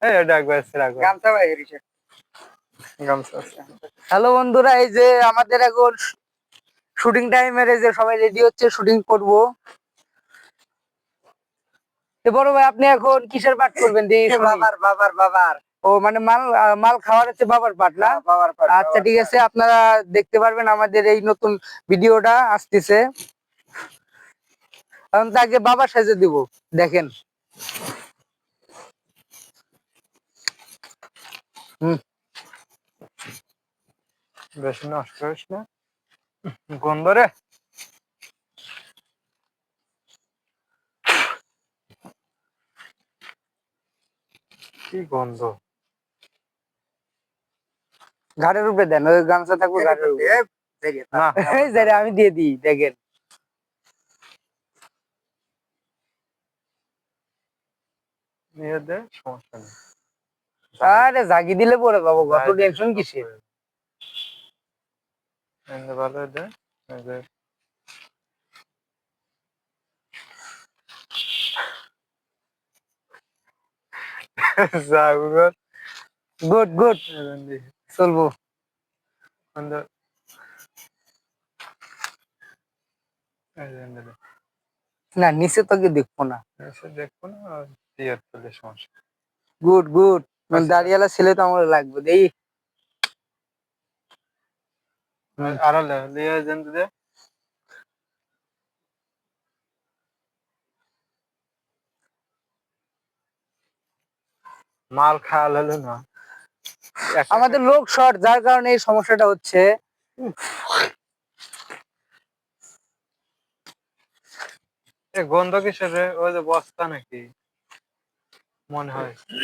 এই ডাক বাইছে রাখ গামছা ভাই হরিছে গামছা আছে। হ্যালো বন্ধুরা, এই যে আমাদের এখন শুটিং টাইমের এই যে সবাই রেডি হচ্ছে, শুটিং করব। বড় ভাই, আপনি এখন কিসের পাঠ করবেন? বাবার। ও মানে মাল মাল খাওয়ার হচ্ছে বাবার পাঠ না? বাবার পাঠ। আচ্ছা ঠিক আছে, আপনারা দেখতে পারবেন আমাদের এই নতুন ভিডিওটা আসতেছে। এখন তাকে বাবার সাজে দিব, দেখেন। বেশি নষ্ট করিস না, গন্ধ রে। কি গন্ধ! ঘাড়ের উপরে দেন, ওই গামছা থাকবে ঘাড়ের উপরে। না আমি দিয়ে দিই, দেখেন। নিয়ে দে, সমস্যা নেই। আরে জাগি দিলে পরে বাবু, কত টেনশন কিসের? ভালো দে। গুড চলবো। না নিচে তোকে দেখবো না। দেখবো না, দিয়ে চলে সমস্যা। গুড দাঁড়িয়ালা ছেলে তো আমার লাগবে দেই। আরো লিয়ে যেন দে। মাল খাওয়া হলো না, আমাদের লোক শর্ট, যার কারণে এই সমস্যাটা হচ্ছে। গন্ধ কিসের রে? ওই যে বস্তা নাকি মনে হয়।